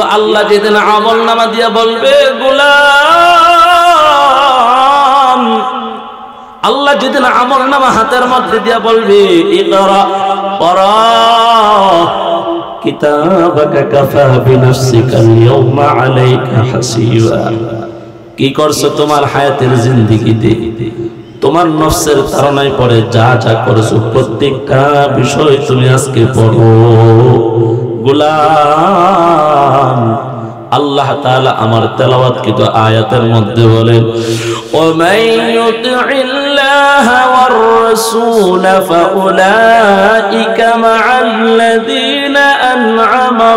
কিন্তু আল্লাহ যেদিন আমলনামা দিয়া বলবে গোলাম, আল্লাহ যেদিন আমলনামা হাতের মধ্যে দিয়া বলবে ইকরা পড়া কিতাবাকা কাফা বিনাফসিকা আল-ইয়াওমা আলাইকা হাসিবা, কি করছো তোমার হায়াতের জিন্দেগিতে, তোমার নফসের ধারণায় পড়ে যা যা করেছো প্রত্যেকটা বিষয় তুমি আজকে পড়ো। গোলাম, আল্লাহ তাআলা আমার তেলাওয়াতকৃত আয়াতের মধ্যে বলেন ওয়ামান ইউতি'িল্লাহা ওয়ার রাসূল ফাউলাইকা মা'আল্লাযীনা আন'আমা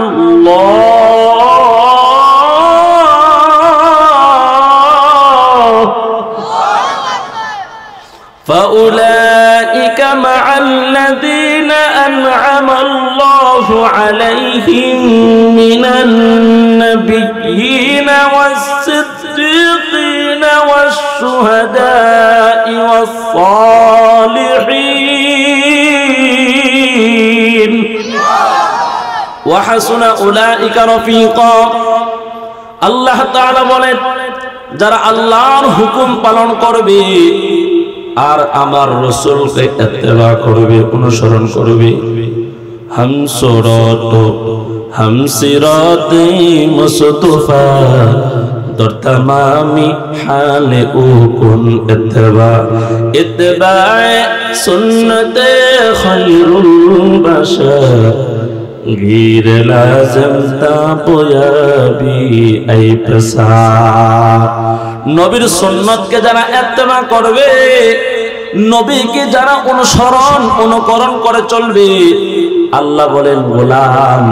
فأولئك مع الذين أنعم الله عليهم من النبيين والصديقين والشهداء والصالحين وحسن أولئك رفيقا। আল্লাহ তাআলা বলেন যারা আল্লাহর হুকুম পালন করবে আর আমার রাসূলকে ইত্তেবা করবে, অনুসরণ করবে, হামসিরাতে মুস্তাফা দর তামামি হালে উকুন ইত্তেবায়ে সুন্নতে খায়রুল বাশার গীর লাজম তাবয়াবি আই প্রসার। নবীর সুন্নতকে যারা ইত্তেবা করবে, নবীকে যারা অনুকরণ করে চলবে, আল্লাহ বলেন গোলাম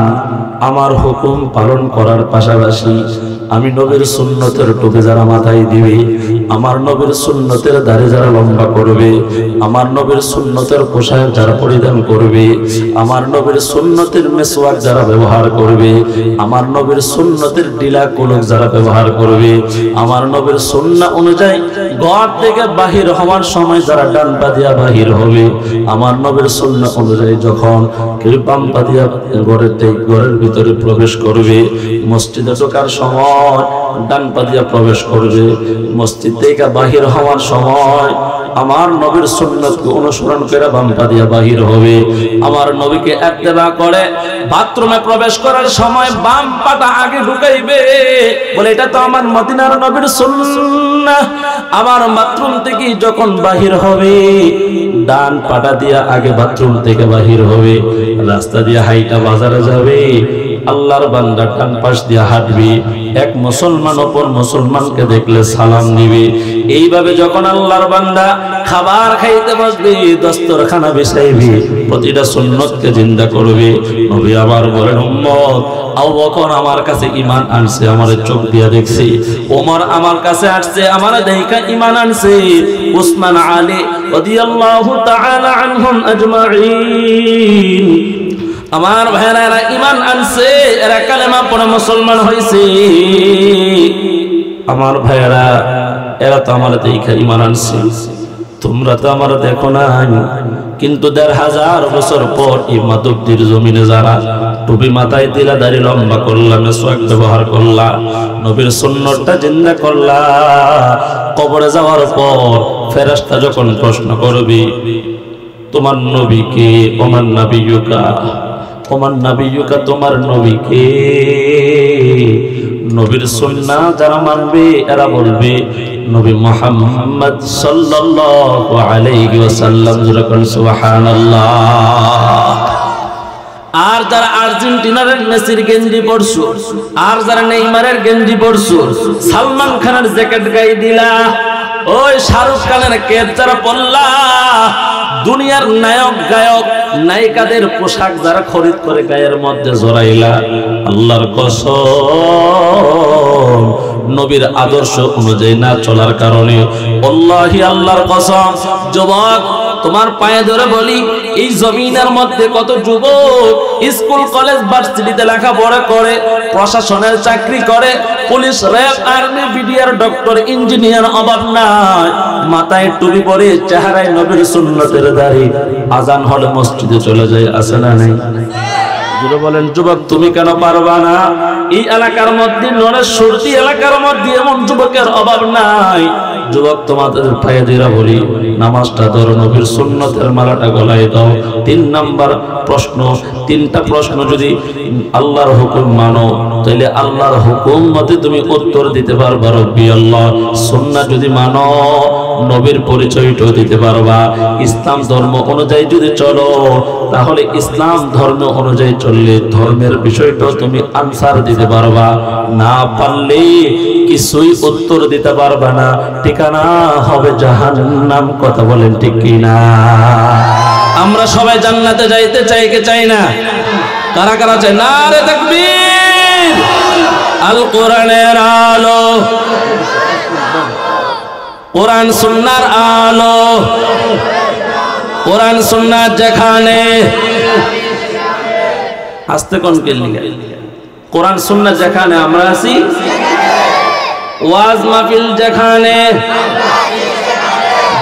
আমার হুকুম পালন করার পাশাপাশি আমি নবীর সুন্নতের টুপি যারা মাথায় দিবে, আমার নবীর সুন্নতের দাড়ি যারা লম্বা করবে, আমার নবীর সুন্নতের পোশাক যারা পরিধান করবে, আমার নবীর সুন্নতের মেসওয়াক যারা ব্যবহার করবে, আমার নবীর সুন্নতের ডিলা কুলুক যারা ব্যবহার করবে, আমার নবীর সুন্নাহ অনুযায়ী ঘর থেকে বাহির হওয়ার সময় যারা ডান পা দিয়া বাহির হবে, আমার নবীর সুন্নাহ অনুযায়ী যখন কেউ বাম পা দিয়া ঘরের ভিতরে প্রবেশ করবে, মসজিদে ঢোকার সময় ডান পা দিয়া প্রবেশ করবে, মসজিদ থেকে বাহির হওয়ার সময় আমার নবীর সুন্নতকে অনুসরণ করে বাম পা দিয়া বাহির হবে। আমার নবীকে ইত্তেবা করে বাথরুমে প্রবেশ করার সময় বাম পাটা আগে ঢুকাইবে, বলে এটা তো আমার মদিনার নবীর সুন্নাহ। আমার বাথরুম থেকে যখন বাহির হবে ডান পাটা দিয়া আগে বাথরুম থেকে বাহির হবে, রাস্তা দিয়ে হাইটা বাজারে যাবে, আল্লাহর বান্দা ডান পাশ দিয়ে হাঁটবে, এক মুসলমান অপর মুসলমানকে দেখলে সালাম দিবে। এইভাবে যখন আল্লাহর বান্দা খাবার খাইতে বসবে, দস্তরখানা বিছাইবে, প্রতিটা সুন্নতকে জিন্দা করবে। নবী আবার বলেন উম্মত আবু বকর আমার কাছে ঈমান আনছে, আমারে চোখ দিয়া দেখছে, ওমর আমার কাছে আসছে, আমারে দেখা ঈমান আনছে, উসমান আলী রাদিয়াল্লাহু তাআলা আনহুম আজমাইন আমার ভাইরা এরা ঈমান আনছে, এরা কালেমা পড়ে মুসলমান হয়েছে। আমার ভাইরা এরা তো আমার দেখা ঈমান আনছে, তোমরা তো আমার দেখো নাই, কিন্তু ১৫০০ বছর পর এই মাধবদীর জমিনে যারা টুপি মাথায় দিলা, দাড়ি লম্বা করলা, মেসওয়াক ব্যবহার করলা, নবীর সুন্নতটা জিন্দা করলা, কবরে যাওয়ার পর ফেরেশতা যখন প্রশ্ন করবে তোমার নবীকে, ওমান নবিয়ুকা, ওমান নবিয়ুকা, তোমার নবীকে, নবীর সুন্নাহ যারা মানবে এরা বলবে নবী মুহাম্মদ সাল্লাল্লাহু আলাইহি ওয়াসাল্লাম, যখন সুবহানাল্লাহ। আর যারা আর্জেন্টিনার মেসির গেঞ্জি পরছো, আর যারা নেইমারের গেঞ্জি পরছো, সালমান খানের জ্যাকেট গায়ে দিলা, ওই শাহরুখ খানের কেপ যারা পরলা, দুনিয়ার নায়ক গায়ক নায়িকাদের পোশাক যারা খরিদ করে গায়ের মধ্যে জড়াইলা, আল্লাহর কসম নবীর আদর্শ অনুযায়ী না চলার কারণে, আল্লাহি আল্লাহর কসম যুবক তোমার পায়ে ধরে বলি, এই জমিনের মধ্যে কত যুবক স্কুল কলেজ ভার্সিটিতে লেখাপড়া করে, প্রশাসনের চাকরি করে, police RAB army BDR doctor engineer অভাব নাই, মাথায় টুপি পরে চেহারায় নবীর সুন্নতের দাড়ি, আজান হলে মসজিদে চলে যায়, আছে না নাই? জুড়ে বলেন যুবক তুমি কেন পারবা না? এই এলাকার মধ্যে নরেশ্বরী এলাকার মধ্যে এমন যুবকের অভাব নাই। যুবক তোমাদের পায়ে দিরা বলি নামাজটা ধরো, নবীর সুন্নতের মালাটা গলায় দাও। 3 নাম্বার প্রশ্ন, 3টা প্রশ্ন যদি আল্লাহর হুকুম মানো তাহলে আল্লাহর হুকুম মতে তুমি উত্তর দিতে পারবা রব্বি আল্লাহ। সুন্নাহ যদি মানো নবীর পরিচয়টা দিতে পারবা। ইসলাম ধর্ম অনুযায়ী যদি চলো তাহলে ইসলাম ধর্ম অনুযায়ী চললে ধর্মের বিষয়টা তুমি আনসার দিতে পারবা। না পারলে কিছুই উত্তর দিতে পারবা না, ঠিকানা হবে জাহান্নাম। কথা বলেন ঠিক কি না? আমরা সবাই জান্নাতে যাইতে চাই কে চাই না? কারা কারা চাই? নারে তাকবীর। আল কোরআনের আলো, কোরআন সুন্নাহর আলো, কোরআন সুন্নাহ যেখানে আসতে কোন কে লিখা, কোরআন সুন্নাহ যেখানে আমরা আছি, ওয়াজ মাহফিল যেখানে,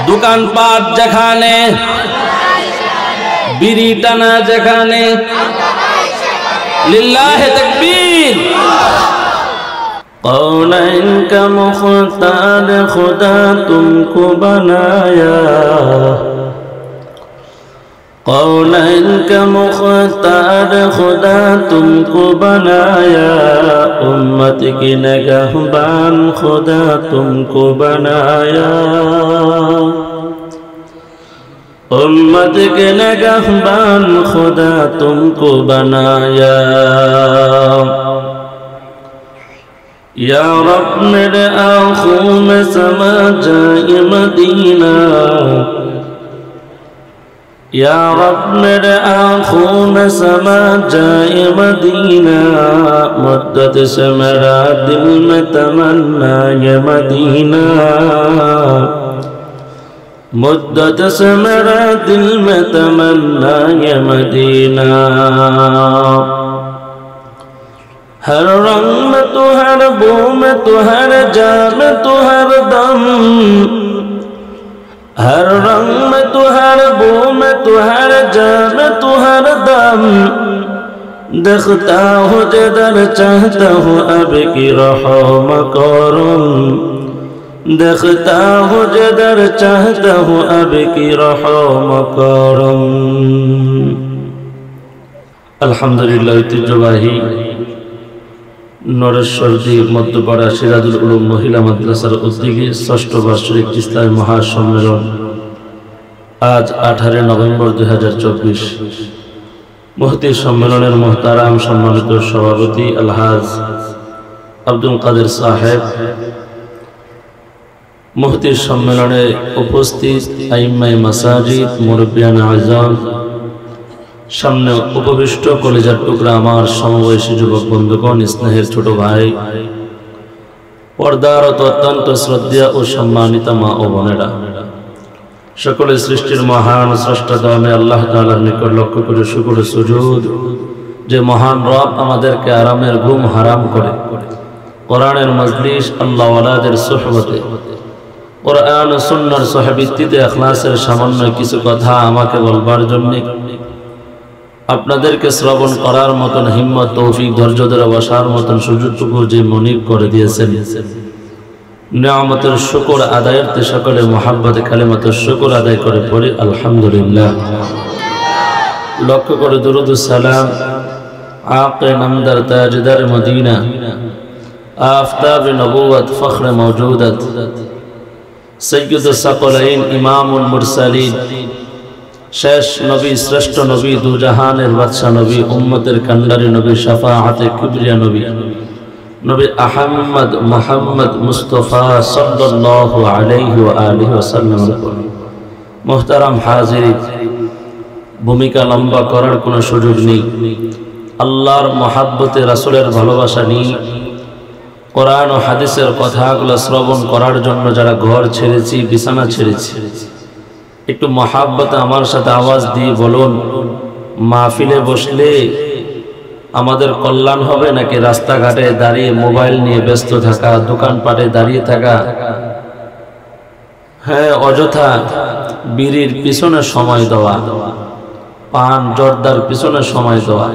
দোকানপাট যেখানে, বিড়ি টানা যেখানে, লিল্লাহি তাকবীর। कौनैन का मुख्तार खुदा तुमको बनाया, कौनैन का मुख्तार खुदा तुमको बनाया, उम्मत की निगहबान खुदा तुमको बनाया, उम्मत के निगहबान खुदा तुमको बनाया। या रब मेरे आँखों में समा जाए मदीना, या रब मेरे आँखों में समा जाए मदीना, मुद्दत से मेरा दिल में तमन्ना ये मदीना, मुद्दत से मेरा दिल में तमन्ना ये मदीना। हर रंग में तो हर बू में तो हर जा में तो हर दम, हर रंग में तो हर बू में तो हर जा में तो हर दम, देखता हूँ जिधर चाहता हूँ अब की रहम करम, देखता हूँ जिधर चाहता हूँ अब की रहम करम। अल्हम्दुलिल्लाह ঐতিহ্যবাহী নরেশ্বরী মধ্যপাড়া সিরাজুল উলুম মহিলা মাদ্রাসার উদ্যোগে ৬ষ্ঠ বার্ষিক ইসলামী মহাসম্মেলন আজ 18 নভেম্বর 2024। মুফতি সম্মেলনের মুহতারাম সম্মানিত সভাপতি আলহাজ আব্দুল কাদের সাহেব, মুফতি সম্মেলনে উপস্থিত আইম্মায়ে মাসাজিদ, মুরব্বিয়ানে আযম, সামনে উপবিষ্ট কলেজার টুকরা আমার সমবয়সী যুবক বন্ধুগণ, স্নেহের ছোট ভাই, পর্দারত অত্যন্ত শ্রদ্ধা ও সম্মানিত মা ও বোনেরা, সকলে সৃষ্টির মহান স্রষ্টা দয়াময় আল্লাহ তাআলার নিকট লক্ষ্য করে শুকর ও সুজুদ যে মহান রব আমাদেরকে আরামের ঘুম হারাম করে কোরআনের মজলিস, আল্লাহ ওয়ালাদের সুহবতে, কোরআন ও সুন্নাহর সহবীতে ইখলাসের সামান্য কিছু কথা আমাকে বলবার জন্য, আপনাদেরকে শ্রবণ করার মতন হিম্মত, তৌফিক, ধৈর্য ধরে বসার মতন সুযোগটুকু যে মনিব করে দিয়েছেন, নিয়ামতের শুকর আদায়ার্থে সকলে মুহাব্বতে কালিমাতুশ শুকর আদায় করে পড়ি আলহামদুলিল্লাহ। লক্ষ্য করে দুরূদ ও সালাম আকে নামদার তাজদার মদিনা, আফতাব নবুয়ত ফখর মওজুদাত, সৈয়দুস সাকলাইন ইমামুল মুরসালিন, শেষ নবী, শ্রেষ্ঠ নবী, দুজাহানের বাদশা নবী, উম্মতের কান্ডারি নবী, শাফাআতে কিবরিয়া নবী, নবী আহমদ মুহাম্মদ মুস্তাফা সাল্লাল্লাহু আলাইহি ওয়া আলিহি ওয়াসাল্লাম। মুহতারাম হাজিরিন, ভূমিকা লম্বা করার কোনো সুযোগ নেই। আল্লাহর মহাব্বতে, রাসূলের ভালোবাসা নেই, কোরআন ও হাদিসের কথাগুলো শ্রবণ করার জন্য যারা ঘর ছেড়েছি, বিছানা ছেড়েছি, একটু মহাব্বতে আমার সাথে আওয়াজ দিয়ে বলুন, মাহফিলে বসলে আমাদের কল্যাণ হবে নাকি রাস্তাঘাটে দাঁড়িয়ে মোবাইল নিয়ে ব্যস্ত থাকা, দোকানপাটে দাঁড়িয়ে থাকা, হ্যাঁ অযথা বিড়ির পিছনে সময় দেওয়া, পান জর্দার পিছনে সময় দেওয়া,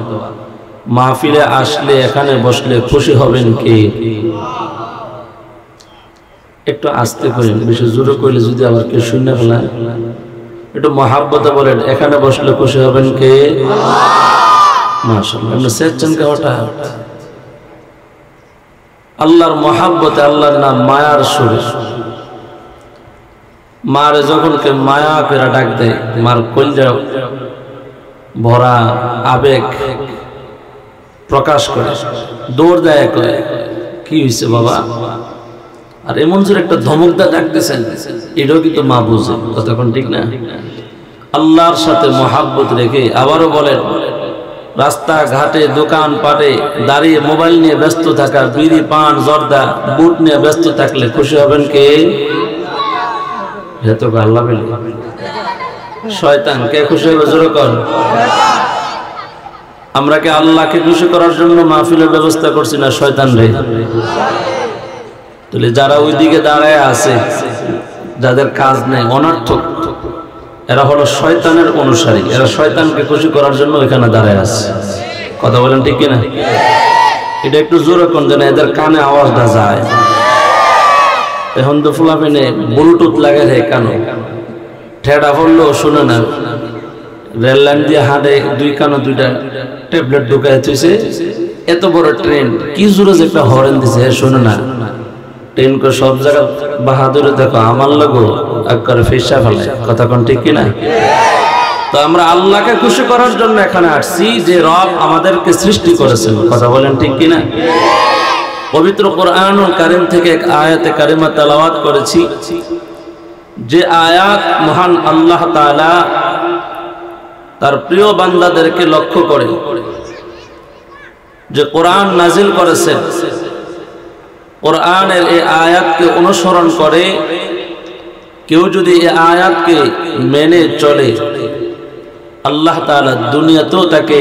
মাহফিলে আসলে এখানে বসলে খুশি হবেন কে? একটু আস্তে করেন, বেশি জোরে কইলে যদি আবার কেউ শুনে ফেলেন, একটু মহাব্বতে বলেন এখানে বসলে খুশি হবেন কে? মাশাআল্লাহ। আপনি চেয়েছেন কে? হঠাৎ আল্লাহর মহাব্বতে, আল্লাহর নাম মায়ার সুরে। মারে যখন কে মায়া করে ডাক দেয়, মার কলজা ভরা আবেগ প্রকাশ করে, দৌড় দেয়, কয় কি হয়েছে বাবা? আর এমন জোরে একটা ধমকদা ডাকতেছেন, এটাও কিন্তু মা বুঝে। তখন ঠিক না? আল্লাহর সাথে মহাব্বত রেখে আবারও বলেন, রাস্তা ঘাটে দোকান পাটে দাঁড়িয়ে মোবাইল নিয়ে ব্যস্ত থাকা, বিড়ি পান জর্দা বুট নিয়ে ব্যস্ত থাকলে খুশি হবেন কে? হেতো আল্লাহ বলে শয়তান কে খুশি হবে? জোরে কর। আমরা কি আল্লাহকে খুশি করার জন্য মাহফিলের ব্যবস্থা করছি না শয়তান রে? তাহলে যারা ওইদিকে দাঁড়ায় আছে, যাদের কাজ নেই, অনর্থক, এরা হলো শয়তানের অনুসারী। এরা শয়তানকে খুশি করার জন্য ওইখানে দাঁড়ায় আছে। কথা বলেন ঠিক কিনা? এটা একটু জোরে কোন যেন এদের কানে আওয়াজটা যায়। এখন তো ফুলাফিনে ব্লুটুথ লাগাই দেয় কানো, ঠেডা পড়লেও শুনে না। রেল লাইন দিয়ে হাঁটে, দুই কানো দুইটা ট্যাবলেট ঢুকায় থইছে। এত বড় ট্রেন, কি জোরে যে একটা হরেন দিছে, শুনে না। ট্রেন কো সব জায়গা বাহাদুরে দেখো, আমার লাগো একবার ফেসা ফেলে। কথা কোন ঠিক কিনা? তো আমরা আল্লাহকে খুশি করার জন্য এখানে আসছি, যে রব আমাদেরকে সৃষ্টি করেছেন। কথা বলেন ঠিক কিনা? পবিত্র কোরআনুল কারীম থেকে এক আয়াতে কারিমা তেলাওয়াত করেছি, যে আয়াত মহান আল্লাহ তাআলা তার প্রিয় বান্দাদেরকে লক্ষ্য করে যে কোরআন নাজিল করেছেন। কোরআনের এই আয়াতকে অনুসরণ করে কেউ যদি এই আয়াতকে মেনে চলে, আল্লাহ তাআলা দুনিয়াতেও তাকে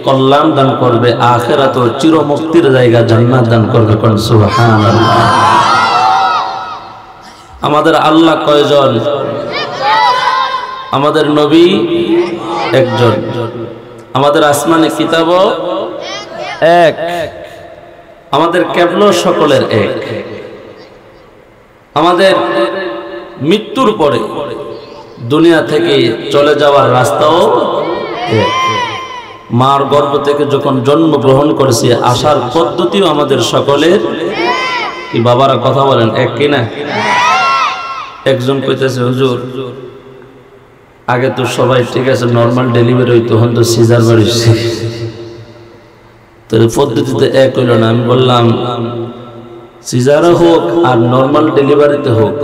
কল্যাণ দান করবে, আখিরাতেও চিরমুক্তির জায়গা জান্নাত দান করবে। কোন সুবহানাল্লাহ। আমাদের আল্লাহ কয়জন? আমাদের নবী একজন, আমাদের আসমানি কিতাবও এক, আমাদের কেবল সকলের এক। আমাদের মৃত্যুর পরে দুনিয়া থেকে চলে যাওয়ার রাস্তাও এক। মার গর্ভ থেকে যখন জন্মগ্রহণ করেছি, আসার পদ্ধতিও আমাদের সকলের কি? বাবারা কথা বলেন এক কিনা? একজন কইতেছে, হুজুর আগে তো সবাই ঠিক আছে নর্মাল ডেলিভারি হইতো, এখন তো সিজার বাড়িছে, তো পদ্ধতিতে এক হইল না। আমি বললাম সিজারও হোক আর নর্মাল ডেলিভারিতে হোক,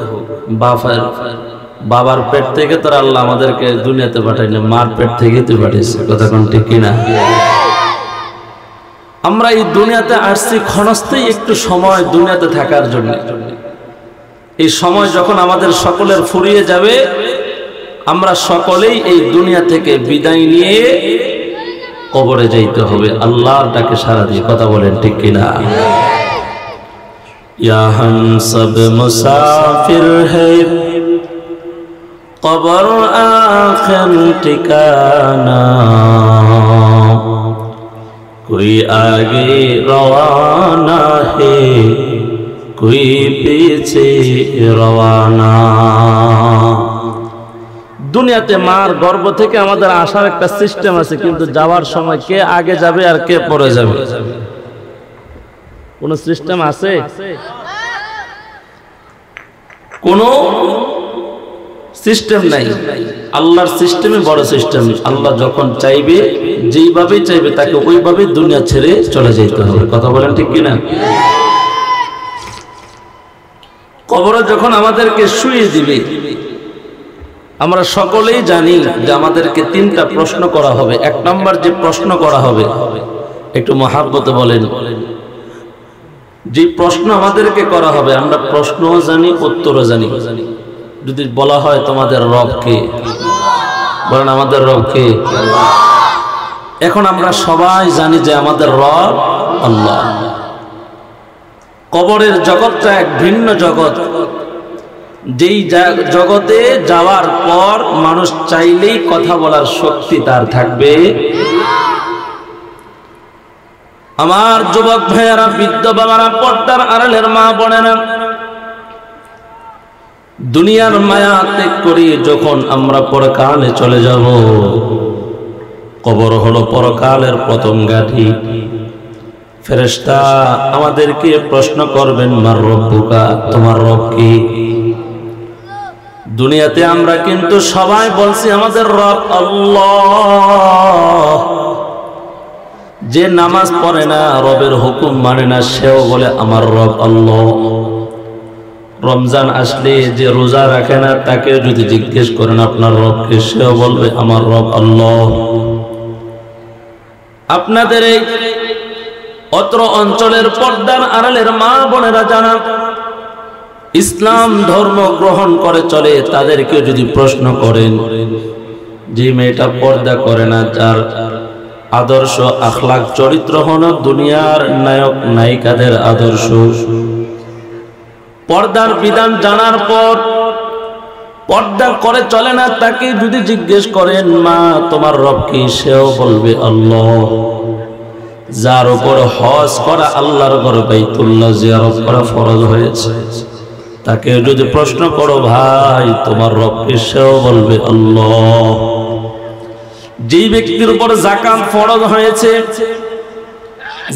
বাবার পেট থেকে তো আল্লাহ আমাদেরকে দুনিয়াতে পাঠাইনি, মার পেট থেকে তো পাঠিয়েছে। কথা কোন ঠিক কিনা? আমরা এই দুনিয়াতে আসছি ক্ষণস্থায়ী একটু সময় দুনিয়াতে থাকার জন্য। এই সময় যখন আমাদের সকলের ফুরিয়ে যাবে, আমরা সকলেই এই দুনিয়া থেকে বিদায় নিয়ে কবরে যাইতে হবে, আল্লাহর ডাকে সাড়া দিয়ে। কথা বলেন ঠিক কিনা? ইয়া হাম সব মুসাফির হ্যায়, কবর আখির ঠিকানা, কোই আগে রওয়ানা হে, কোই পিছে রওয়ানা। দুনিয়াতে মার গর্ভ থেকে আমাদের আসার একটা সিস্টেম আছে, কিন্তু যাওয়ার সময় কে আগে যাবে আর কে পরে যাবে, কোন সিস্টেম আছে? কোন সিস্টেম নাই। আল্লাহর সিস্টেমে বড় সিস্টেম। আল্লাহ যখন চাইবে, যেইভাবে চাইবে তাকে ওইভাবে দুনিয়া ছেড়ে চলে যেতে হবে। কথা বলেন ঠিক কিনা? কবরে যখন আমাদেরকে শুইয়ে দিবে, আমরা সকলেই জানি যে আমাদেরকে তিনটা প্রশ্ন করা হবে। এক নম্বর যে প্রশ্ন করা হবে, একটু মহাব্বতে বলেন, যে প্রশ্ন আমাদেরকে করা হবে, আমরা প্রশ্নও জানি উত্তরও জানি। যদি বলা হয় তোমাদের রব কে, বলেন আমাদের রব কে? এখন আমরা সবাই জানি যে আমাদের রব আল্লাহ। কবরের জগৎটা এক ভিন্ন জগৎ, যেই জগতে যাওয়ার পর মানুষ চাইলেই কথা বলার শক্তি তার থাকবে আমার যুবক ভাইয়েরা, বৃদ্ধ বাবারা, পর্দার আড়ালের মা বোনেরা, দুনিয়ার মায়া ত্যাগ করি যখন আমরা পরকালে চলে যাব, কবর হলো পরকালের প্রথম ঘাঁটি। ফেরেশতা আমাদেরকে প্রশ্ন করবেন, মার রব্বুকা, তোমার রব কি? দুনিয়াতে আমরা কিন্তু সবাই বলছি আমাদের রব আল্লাহ। যে নামাজ পড়ে না, রবের হুকুম মানে না, সেও বলে আমার রব আল্লাহ। রমজান আসলে যে রোজা রাখে না, তাকে যদি জিজ্ঞেস করেন আপনার রবকে, সেও বলবে আমার রব আল্লাহ। আপনাদের এই অত্র অঞ্চলের পর্দার আড়ালের মা বোনেরা জানা ইসলাম ধর্ম গ্রহণ করে চলে, তাদেরকে যদি প্রশ্ন করেন, যে মেয়েটা পর্দা করে না, যার আদর্শ আখলাক চরিত্র হলো দুনিয়ার নায়ক নায়িকাদের আদর্শ, পর্দার বিধান জানার পর পর্দা করে চলে না, তাকে যদি জিজ্ঞেস করেন মা তোমার রব কি, সেও বলবে আল্লাহ। যার উপর হজ করা, আল্লাহর ঘর বাইতুল্লাহ জিয়ারত করা ফরজ হয়েছে, তাকে যদি প্রশ্ন করো ভাই তোমার রব কি, সেও বলবে আল্লাহ। যে ব্যক্তির উপর যাকাত ফরজ হয়েছে,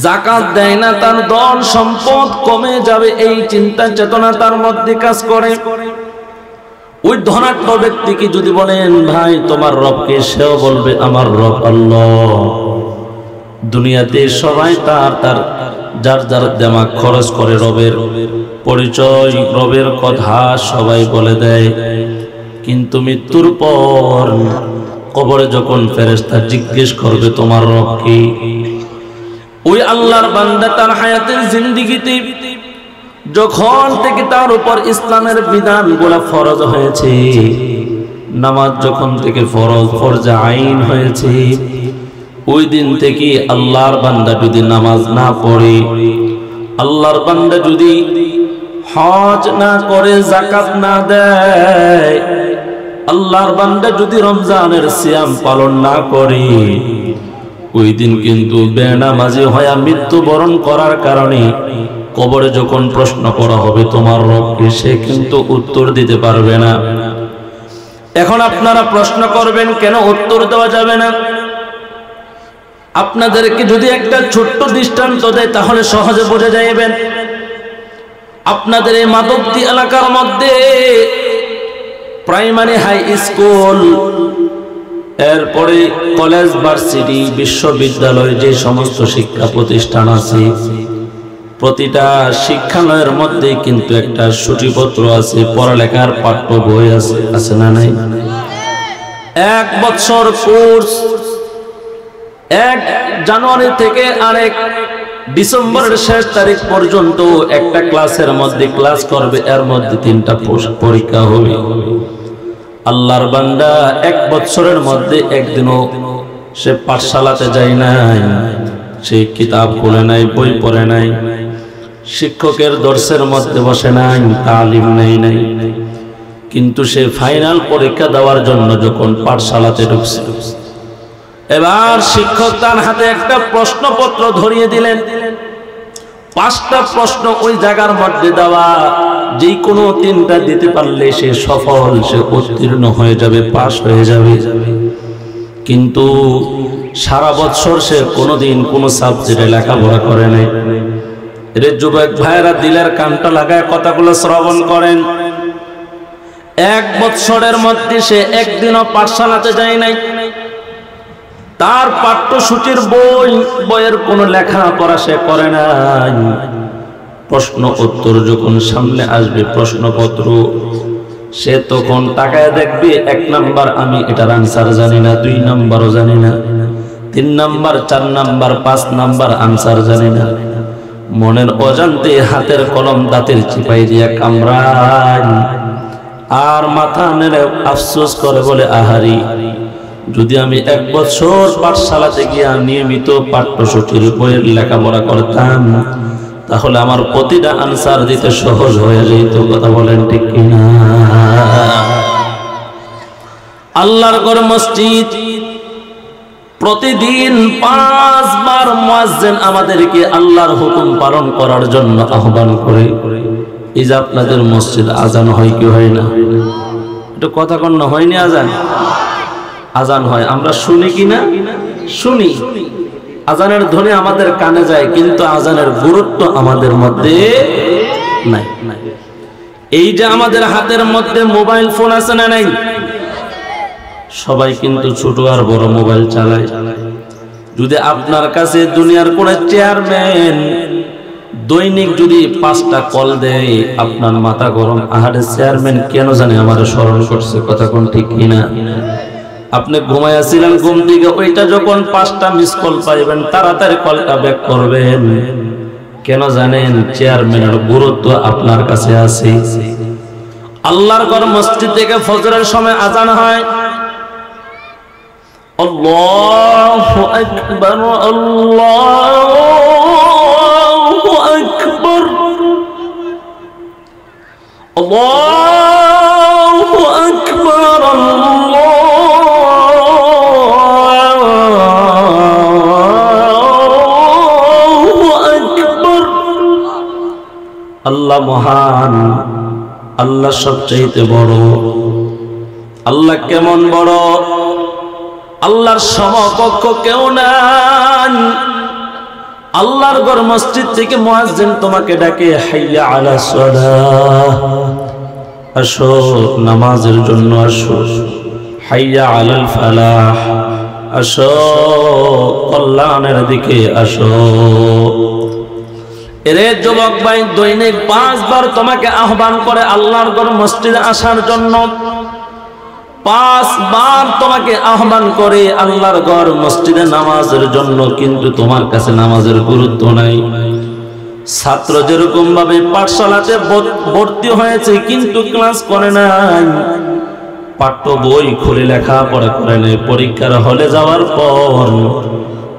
যাকাত দেয় না, তার ধন সম্পদ কমে যাবে, এই চিন্তা চেতনা তার মধ্যে কাজ করে। ওই ধনাঢ্য ব্যক্তিকে যদি বলেন ভাই তোমার রবকে, সেও বলবে আমার রব আল্লাহ। দুনিয়াতে সবাই তার তার যার যার দিমাগ খরচ করে রবের পরিচয়, রবের কথা সবাই বলে দেয়, কিন্তু মৃত্যুর পর কবরে যখন ফেরেশতা জিজ্ঞেস করবে তোমার রব কি, ওই আল্লাহর বান্দা তার হায়াতের জিন্দেগিতে যখন থেকে তার উপর ইসলামের বিধানগুলো ফরজ হয়েছে, নামাজ যখন থেকে ফরজে আইন হয়েছে, ওই দিন থেকে আল্লাহর বান্দা যদি নামাজ না পড়ে, আল্লাহর বান্দা যদি হজ না করে, যাকাত না দেয়, আল্লাহর বান্দা যদি রমজানের সিয়াম পালন না করে, ওই দিন কিন্তু বেনামাজি হয়ে মৃত্যুবরণ করার কারণে কবরে যখন প্রশ্ন করা হবে তোমার রবকে, সে কিন্তু উত্তর দিতে পারবে না। এখন আপনারা প্রশ্ন করবেন কেন উত্তর দেওয়া যাবে না? আপনাদেরকে যদি একটা ছোট্ট দৃষ্টান্ত দেয় তাহলে সহজে বোঝা যাবেন। আপনাদের এই মাধবদী এলাকার মধ্যে প্রাইমারি হাই স্কুল, এরপরে কলেজ, ভার্সিটি, বিশ্ববিদ্যালয়, যে সমস্ত শিক্ষা প্রতিষ্ঠান আছে, প্রতিটা শিক্ষালয়ের মধ্যে কিন্তু একটা সূচিপত্র আছে, পড়ালেখার পাঠ্য বই আছে, আছে না নাই? 1 বছর কোর্স, 1 জানুয়ারি থেকে আরেক ডিসেম্বরের শেষ তারিখ পর্যন্ত একটা ক্লাসের মধ্যে ক্লাস করবে, এর মধ্যে 3টা পরীক্ষা হবে। আল্লাহর বান্দা 1 বছরের মধ্যে একদিনও সে পাঠশালাতে যায় নাই, সে কিতাব খুলে নাই, বই পড়ে নাই, শিক্ষকের দর্শের মধ্যে বসে নাই, তালিম নেই নাই, কিন্তু সে ফাইনাল পরীক্ষা দেওয়ার জন্য যখন পাঠশালাতে ঢুকছে, এবার শিক্ষক তার হাতে একটা প্রশ্নপত্র ধরিয়ে দিলেন। 5টা প্রশ্ন ওই জায়গার মধ্যে দেওয়া, যে কোনো 3টা দিতে পারলে সে সফল, সে উত্তীর্ণ হয়ে যাবে, পাস হয়ে যাবে। কিন্তু সারা বছর সে কোনোদিন কোনো সাবজেক্টে লেখাপড়া করে নাই। এর যুবক ভাইয়েরা দিলের কানটা লাগায় কথাগুলো শ্রবণ করেন। 1 বছরের মধ্যে সে একদিনও পাঠশালাতে যায় নাই, তার পাঠ্যসূচির বইয়ের কোনো লেখাপড়া সে করে নাই। প্রশ্ন উত্তর যখন সামনে আসবে, প্রশ্নপত্র, সে তখন তাকায় দেখবে 1 নাম্বার আমি এটার আনসার জানি না, 2 নাম্বারও জানি না, 3 নাম্বার, 4 নাম্বার, 5 নাম্বার আনসার জানি না। মনের অজান্তে হাতের কলম দাঁতের চিপাই দিয়া কামড়ায়, আর মাথা নেড়ে আফসোস করে বলে আহারি, যদি আমি 1 বছর পাঠশালাতে গিয়া নিয়মিত পাঠ্যসূচির বইয়ের লেখাপড়া করতাম, তাহলে আমার প্রতিটা আনসার দিতে সহজ হয়ে যেত। কথা বলেন ঠিক কিনা? আল্লাহর ঘর মসজিদ প্রতিদিন 5 বার মুয়াজ্জিন আমাদেরকে আল্লাহর হুকুম পালন করার জন্য আহ্বান করে। এই যে আপনাদের মসজিদ আজান হয় কি হয় না? একটু কথা কন না, হয়নি আজান? আজান হয়, আমরা শুনি কি না? শুনি। আজানের ধ্বনি আমাদের কানে যায়, কিন্তু আজানের গুরুত্ব আমাদের মধ্যে নাই। এই যে আমাদের হাতের মধ্যে মোবাইল ফোন আছে না নাই? সবাই কিন্তু ছোট আর বড় মোবাইল চালায়। যদি আপনার কাছে দুনিয়ার কোন চেয়ারম্যান দৈনিক যদি 5টা কল দেয়, আপনার মাথা গরম, আহারে চেয়ারম্যান কেন জানে আমার স্মরণ করছে, কথা কোন ঠিক কিনা? আপনি ঘুমাইয়াছিলেন, ঘুম থেকে ওইটা যখন 5টা মিস কল পাইবেন, তাড়াতাড়ি কলটা ব্যাক করবেন। কেন জানেন? চেয়ারম্যানের গুরুত্ব আপনার কাছে আছে। আল্লাহর ঘর মসজিদ থেকে ফজরের সময় আজান হয়, আল্লাহু আকবার, আল্লাহু আকবার, আল্লাহু আকবার, আল্লাহু আকবার। আল্লাহ মহান, আল্লাহ সবচেয়ে বড়। আল্লাহ কেমন বড়? আল্লাহর সমকক্ষ কেউ নাই। আল্লাহর ঘর মসজিদ থেকে মুয়াজ্জিন তোমাকে ডাকে, হাইয়া আলাস সালাহ, আসো নামাজের জন্য আসো, হাইয়া আলাল ফালাহ, আসো কল্যাণের দিকে আসো। এরে যুবক ভাই, দৈনিক 5 বার তোমাকে আহ্বান করে আল্লাহর ঘর মসজিদে আসার জন্য। 5 বার তোমাকে আহ্বান করে আল্লাহর ঘর মসজিদে নামাজের জন্য, কিন্তু তোমার কাছে নামাজের গুরুত্ব নাই। ছাত্র যেরকম ভাবে পাঠশালাতে ভর্তি হয়েছে কিন্তু ক্লাস করে নাই, পাঠ্য বই খুলে লেখাপড়া করে নাই, পরীক্ষার হলে যাওয়ার পর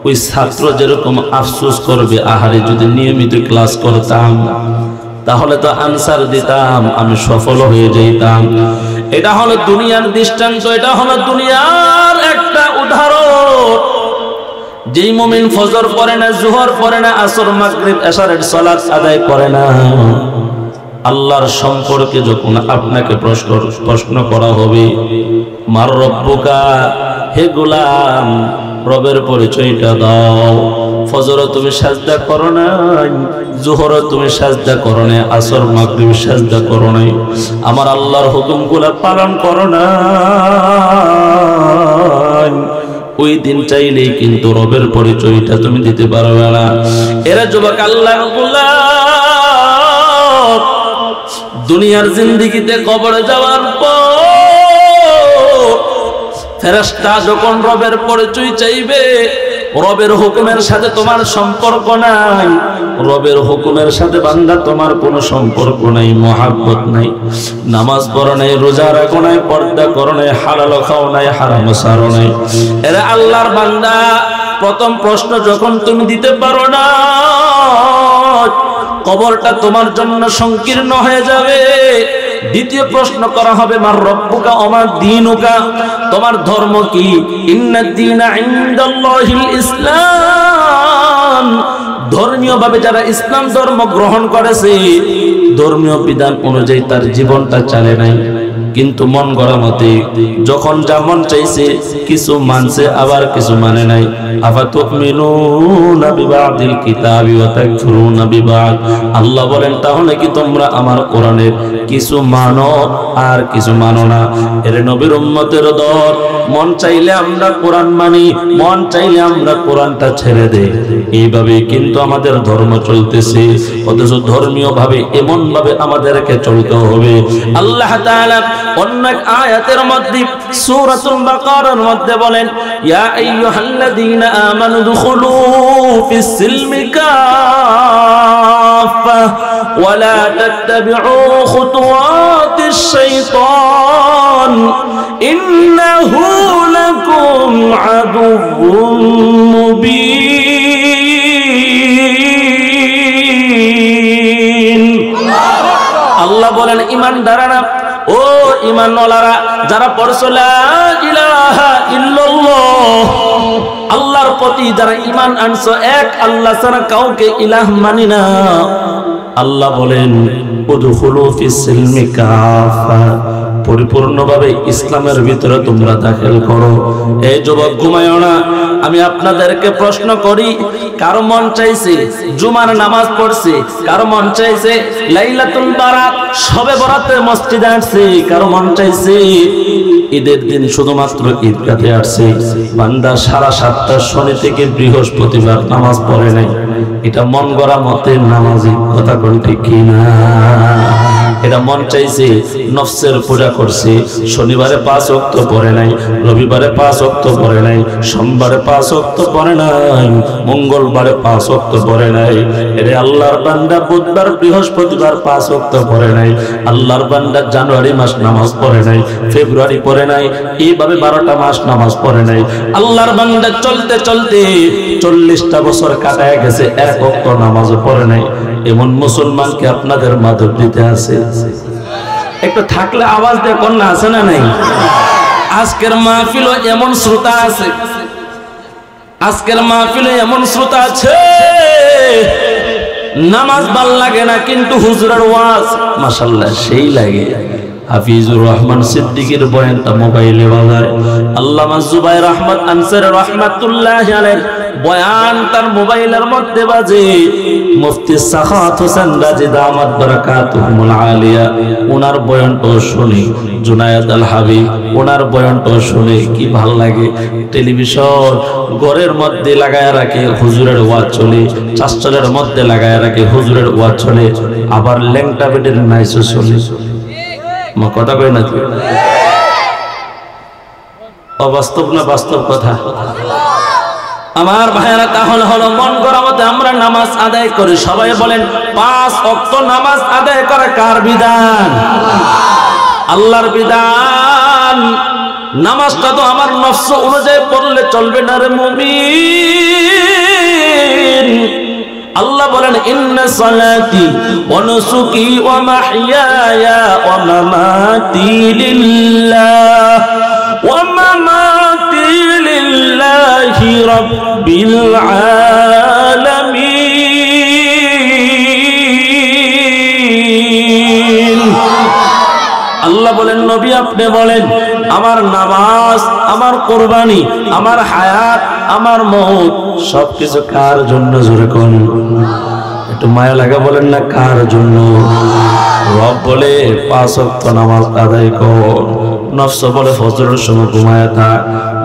ওই ছাত্র যেরকম আফসোস করবে, আহারে যদি নিয়মিত ক্লাস করতাম তাহলে তো আনসার দিতাম, আমি সফল হয়ে যেতাম। এটা হলো দুনিয়ার দৃষ্টান্ত, এটা হলো দুনিয়ার একটা উদাহরণ। যেই মুমিন ফজর পড়ে না, জোহর পড়ে না, আসর মাগরিব এশারের সালাত আদায় করে না, আল্লাহর সম্পর্কে যখন আপনাকে প্রশ্ন করা হবে, মার রব্বুকা, হে গোলাম রবের পরিচয়টা দাও। ফজর তুমি সাজদা করো নাই, জোহর তুমি সাজদা করো নাই, আসর মাগরিব সাজদা করো নাই, আমার আল্লাহর হুকুমগুলা পালন করো না। ওই দিন চাইলেই কিন্তু রবের পরিচয়টা তুমি দিতে পারবে না। এরা যুবক আল্লাহর গোলাম, দুনিয়ার জিন্দেগিতে কবরে যাওয়ার পর ফেরেশতা যখন রবের পরিচয় চাইবে, রবের হুকুমের সাথে তোমার সম্পর্ক নাই, রবের হুকুমের সাথে বান্দা তোমার কোনো সম্পর্ক নাই, মহাব্বত নাই, নামাজ পড়ো নাই, রোজা রাখো নাই, পর্দা করো নাই, হালাল খাও নাই, হারাম ছাড়ো নাই, এরা আল্লাহর বান্দা। প্রথম প্রশ্ন যখন তুমি দিতে পারো না, কবরটা তোমার জন্য সংকীর্ণ হয়ে যাবে। দ্বিতীয় প্রশ্ন করা হবে, মার রব্বুকা ওমা দীনুকা, তোমার ধর্ম কি? ইন্নাদ দীনা ইনদাল্লাহিল ইসলাম, ধর্মীয় ভাবে যারা ইসলাম ধর্ম গ্রহণ করেছে, ধর্মীয় বিধান অনুযায়ী তার জীবনটা চলে নাই, কিন্তু মন গড়া মতে যখন যা মন চাইছে কিছু মানছে, আবার কিছু মানে নাই। আফাতুমিনুনা বিবাদিল কিতাবি ওয়া তাকফুরুনা বিবাদ, আল্লাহ বলেন তাহলে কি তোমরা আমার কোরআনের কিছু মানো আর কিছু মানো না? এর নবীর উম্মতের দল, মন চাইলে আমরা কোরআন মানি, মন চাইলে আমরা কোরআনটা ছেড়ে দেই, এইভাবে কিন্তু আমাদের ধর্ম চলতেছে। অথচ ধর্মীয় ভাবে এমন ভাবে আমাদেরকে চলতে হবে। আল্লাহ তাআলা অন্য এক আয়াতের মধ্যে সূরাতুল বাকারার মধ্যে বলেন, ইয়া আইয়ুহাল্লাযীনা আমানু দুখুলু ফিস সিলমি কাফা ওয়া লা তাত্তাবিউ খুতুওয়াতিশ শাইতান ইন্নাহু লাকুম আদুউম মুবিন। আল্লাহ বলেন, ঈমানদাররা, ও ঈমানওয়ালারা, যারা পড়ছো লা ইলাহা ইল্লাল্লাহ আল্লাহর প্রতি যারা ঈমান আনছো, এক আল্লাহ ছাড়া কাউকে ইলাহ মানি না, আল্লাহ বলেন উদখুলু ফিস সিলমি কাফা, পরিপূর্ণভাবে ইসলামের ভিতরে তোমরা দাখিল করো। এই যুবক ঘুমায়ো না। আমি আপনাদেরকে প্রশ্ন করি, কারো মন চাইছে জুমার নামাজ পড়ছে, কারো মন চাইছে লাইলাতুল বারাত শবে বরাতে মসজিদে আসছে, কারো মন চাইছে ঈদের দিন শুধুমাত্র ঈদগাহে আসছে। বান্দা সারা সপ্তাহ শনি থেকে বৃহস্পতিবার নামাজ পড়ে নাই, এটা মন গড়া মতে নামাজি, কথা কোন ঠিক কিনা? এটা মন চাইছে নফসের পূজা করছে, শনিবারে 5 ওয়াক্ত পড়ে নাই, রবিবারে 5 ওয়াক্ত পড়ে নাই, সোমবারে 5 ওয়াক্ত পড়ে নাই, মঙ্গলবারে 5 ওয়াক্ত পড়ে নাই। এরে আল্লাহর বান্দা বুধবার বৃহস্পতিবার 5 ওয়াক্ত পড়ে নাই। আল্লাহর বান্দা জানুয়ারি মাস নামাজ পড়ে নাই, ফেব্রুয়ারি পড়ে নাই, এইভাবে 12টা মাস নামাজ পড়ে নাই। আল্লাহর বান্দা চলতে চলতে 40টা বছর কাটায় গেছে, 1 ওয়াক্ত নামাজও পড়ে নাই। এমন মুসলমানকে আপনাদের মাদক দিতে আছে? একটু থাকলে আওয়াজ দিয়ে কন্যা আছে না নাই? আজকের মাহফিলও এমন শ্রোতা আছে, আজকের মাহফিলে এমন শ্রোতা আছে, নামাজ ভাল লাগে না কিন্তু হুজুরের ওয়াজ মাশাআল্লাহ সেই লাগে। হাফিজুর রহমান সিদ্দিকীর বয়ানটা মোবাইলে বাজায়, আল্লামা জুবাইর আহমদ আনসারী রাহমাতুল্লাহি আলাইহি বয়ান তার মোবাইলের মধ্যে বাজে। মুফতি সাখাওয়াত হোসেন রাজি দামাত বারাকাতুহুল আলিয়া ওনার বয়ানটাও শুনি, জুনায়েদ আল হাবিব ওনার বয়ানটাও শুনে কি ভাল লাগে। টেলিভিশন ঘরের মধ্যে লাগায় রাখে, হুজুরের ওয়াজ চলে, চাষচলের মধ্যে লাগায় রাখে, হুজুরের ওয়াজ চলে, আবার ল্যাংটা বেডের নাইসও চলে। মা কথা কই না? অবাস্তব না বাস্তব কথা? আমার ভাইয়েরা, তাহলে হলো মন গড়া মতে আমরা নামাজ আদায় করি। সবাই বলেন 5 ওয়াক্ত নামাজ আদায় করা কার বিধান? আল্লাহর বিধান। নামাজটা তো আমার নফস অনুযায়ী পড়লে চলবে না রে মুমিন। আল্লাহ বলেন ইন্না সালাতি ওয়া নুসুকি ওয়া মাহইয়ায়া ওয়া মামাতি লিল্লাহ ওয়া মামাতি লিল্লাহি রাব্বিল আলামিন। আল্লাহ বলেন নবী আপনি বলেন আমার নামাজ, আমার কুরবানি, আমার হায়াত, আমার মওত সবকিছু কার জন্য? জোরে কোন, একটু মায়া লাগা বলেন না কার জন্য? রব বলে 5 ওয়াক্ত নামাজ আদায় কর। নফস বলে ফজরের সময় ঘুমায় থাক।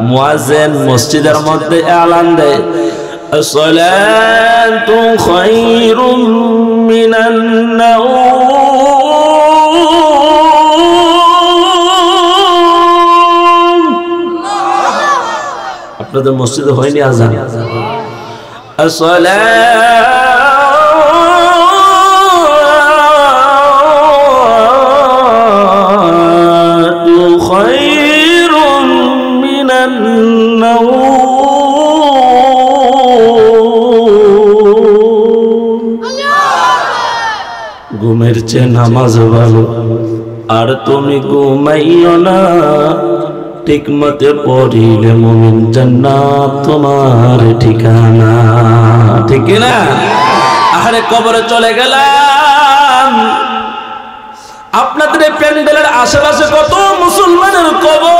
মুয়াজ্জিন মসজিদের মধ্যে এলান দেয় আসসালাতু খায়রুম মিনান নাওম। আপনাদের মসজিদে হয়নি আযান? আসসালাতু খায়রুম মিনান নাওম। ঘুমের চেয়ে নামাজ ভালো, আর তুমি ঘুমাইও না, ঠিক মতে পড়িলে মুমিন জান্নাত তোমার ঠিকানা। ঠিক না? আরে কবরে চলে গেলাম, আপনাদের প্যান্ডেলের আশেপাশে কত মুসলমানের কবর।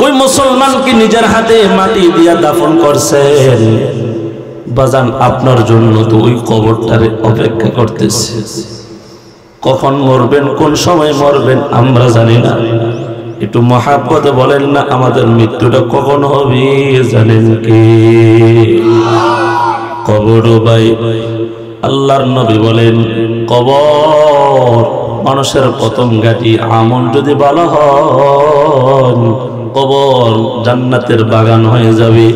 ওই মুসলমানকে নিজের হাতে মাটি দিয়া দাফন করছেন। বাজান আপনার জন্য তো ওই কবরটারে অপেক্ষা করতেছে। কখন মরবেন, কোন সময় মরবেন আমরা জানি না। একটু মহাব্বতে বলেন না আমাদের মৃত্যুটা কখন হবে জানেন কি? কবর ভাই, আল্লাহর নবী বলেন কবর মানুষের প্রথম ঘাঁটি। আমল যদি ভালো হয় কবর জান্নাতের বাগান হয়ে যাবে।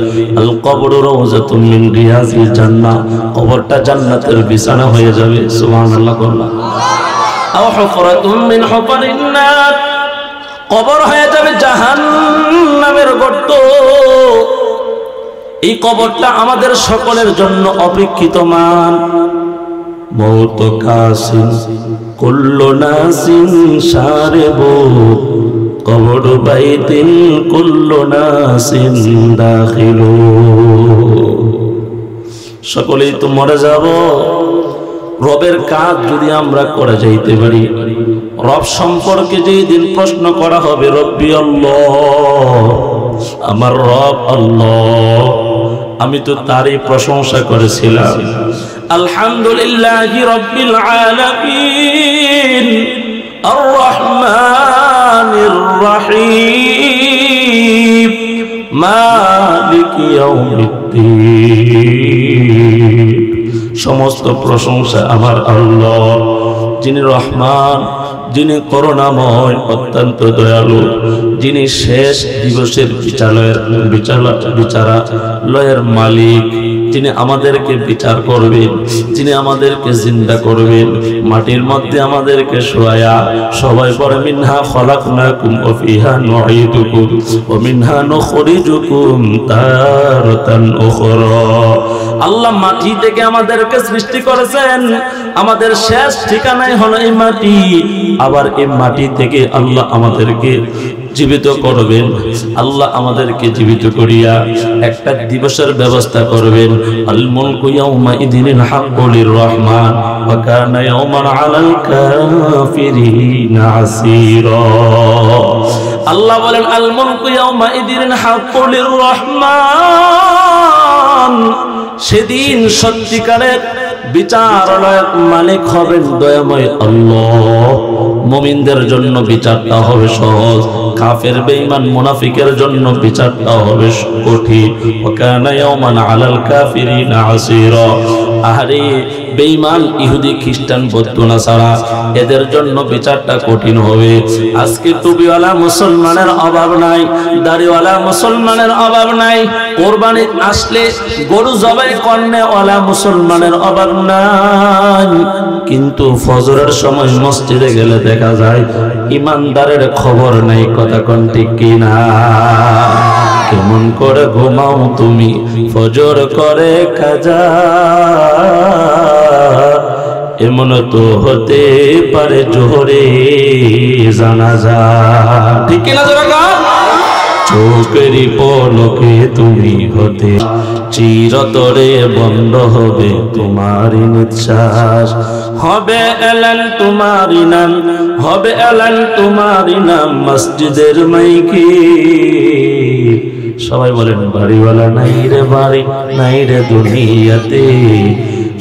আল কবরু রাউযাতুম মিন রিয়াজিল জান্নাহ, কবরটা জান্নাতের বিছানা হয়ে যাবে। সুবহানাল্লাহ। আও হুফরাতুম মিন হুফারিন নার, কবর হয়ে যাবে জাহান্নামের গর্ত। এই কবরটা আমাদের সকলের জন্য অপেক্ষিত মান। মওত কাসিন কুল্লু নাসিন শারিবু কবর বাইতিন কুল্লু নাসিন দাখিলু। সকলেই তো মরে যাব। রবের কাজ যদি আমরা করে যাইতে পারি, রব সম্পর্কে যেই দিন প্রশ্ন করা হবে, রব্বি আল্লাহ, আমার রব আল্লাহ, আমি তো তারই প্রশংসা করেছিলাম। আলহামদুলিল্লাহি রাব্বিল আলামিন আর রহমানির রহিম মালিকি ইয়াউমিদ্দিন। সমস্ত প্রশংসা আমার আল্লাহ, যিনি রহমান, যিনি করুণাময়, অত্যন্ত দয়ালু, যিনি শেষ দিবসের বিচারালয়ের মালিক, যিনি আমাদেরকে বিচার করবেন, যিনি আমাদেরকে জিন্দা করবেন, মাটির মধ্যে আমাদেরকে শোয়ায়া। সবাই পড়ে মিনহা খলাকনাকুম ওয়া ফিহা নুঈদুকুম ওয়া মিনহা নুখরিজুকুম তারাতান উখরা। আল্লাহ মাটি থেকে আমাদেরকে সৃষ্টি করেছেন, আমাদের শেষ ঠিকানাই হলো এই মাটি। আবার এই মাটি থেকে আল্লাহ আমাদেরকে জীবিত করবেন। আল্লাহ আমাদেরকে জীবিত করিয়া একটা দিবসের ব্যবস্থা করবেন। আল মুলকু ইয়াউমা ইদিনিল হাক্কু লির রহমান ওয়া কানা ইয়াউমান আলাল কাফিরিনা আসীরা। আল্লাহ বলেন আল মুলকু ইয়াউমা ইদিনিল হাক্কু লির রহমান। সেদিন সত্যিকারের বিচারালয়ের মালিক হবেন দয়াময় আল্লাহ। মুমিনদের জন্য বিচারটা হবে সহজ, কাফের বেঈমান মুনাফিকের জন্য বিচারটা হবে কঠিন। ওয়া কানা ইয়াওমান আলাল কাফিরিনা আসীরা। আরে বেঈমান ইহুদি খ্রিস্টান বৌদ্ধ নাসারা, এদের জন্য বিচারটা কঠিন হবে। আজকে টুপিওয়ালা মুসলমানের অভাব নাই, দাড়িওয়ালা মুসলমানের অভাব নাই, কোরবানি আসলে গরু জবাই করনেওয়ালা মুসলমানের অভাব নাই। কিন্তু ফজরের সময় মসজিদে গেলে দেখা যায় ইমানদারের খবর নাই। কথা কোন ঠিক কিনা? কেমন করে ঘুমাও তুমি ফজর করে কাজা, এমন তো হতে পারে জোহরে জানাজা। ঠিক কিনা জোরা? চোখেরই পলকে তুমি হতে চিরতরে বন্ধ হবে তোমারই নিঃশ্বাস। হবে এলান তোমারই নাম, হবে এলান তোমারই নাম মসজিদের মাইকে। সবাই বলেন বাড়িওয়ালা নাই রে বাড়ি, নাই রে দুনিয়াতে।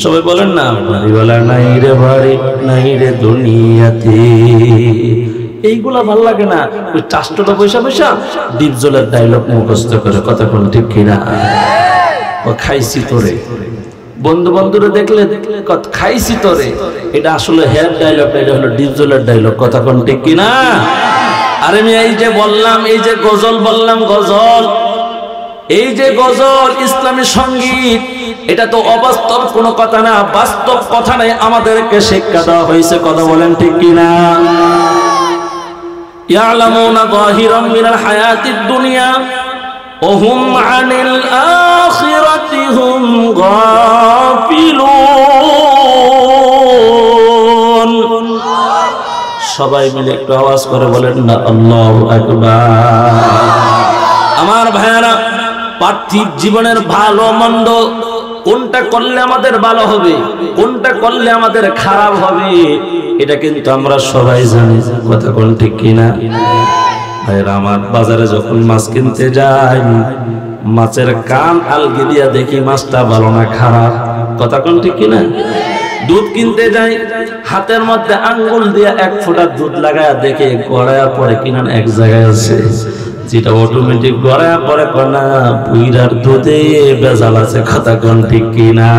সবাই বলেন না বাড়িওয়ালা নাই রে বাড়ি, নাই রে দুনিয়াতে। এইগুলা ভাল লাগে না। ওই চাষটা পয়সা পয়সা ডিপজলের ডায়লগ মুখস্থ করে। কথা কোন ঠিক কিনা? ও খাইছি তোরে, বন্ধু বন্ধুরে দেখলে খাইছি তোরে, এটা আসলে হেয়ার ডায়লগ, এটা হলো ডিপজলের ডায়লগ। কথা কোন ঠিক কিনা? আরে আমি এই যে বললাম, এই যে গজল বললাম, গজল, এই যে গজল ইসলামী সঙ্গীত, এটা তো অবাস্তব কোনো কথা না, বাস্তব কথা নাই, আমাদেরকে শিক্ষা দেওয়া হয়েছে। কথা বলেন ঠিক কিনা? ইয়ালামুনা যাহিরাম মিনাল হায়াতিদ দুনিয়া ওয়া হুম আনিল আখিরাতি হুম গাফিলুন। সবাই মিলে একটু আওয়াজ করে বলেন না আল্লাহু আকবার। আমার ভাইয়ারা, পার্থিব জীবনের ভালো মন্দ কোনটা করলে আমাদের ভালো হবে, কোনটা করলে আমাদের খারাপ হবে, এটা কিন্তু আমরা সবাই জানি। কথা কোন ঠিক কিনা? ভাইরা আমার, বাজারে যখন মাছ কিনতে যাই, মাছের কান আলগি দিয়া দেখি মাছটা ভালো না খারাপ। কথা কোন ঠিক কিনা? দুধ কিনতে যাই, হাতের মধ্যে আঙ্গুল দিয়ে এক ফোঁটা দুধ লাগায় দেখে গড়ায়া পরে কিনা এক জায়গায় আছে, যেটা অটোমেটিক গড়ায়া পরে কোনা বুইরার দুধে বেজাল আছে। কথা কোন ঠিক কিনা?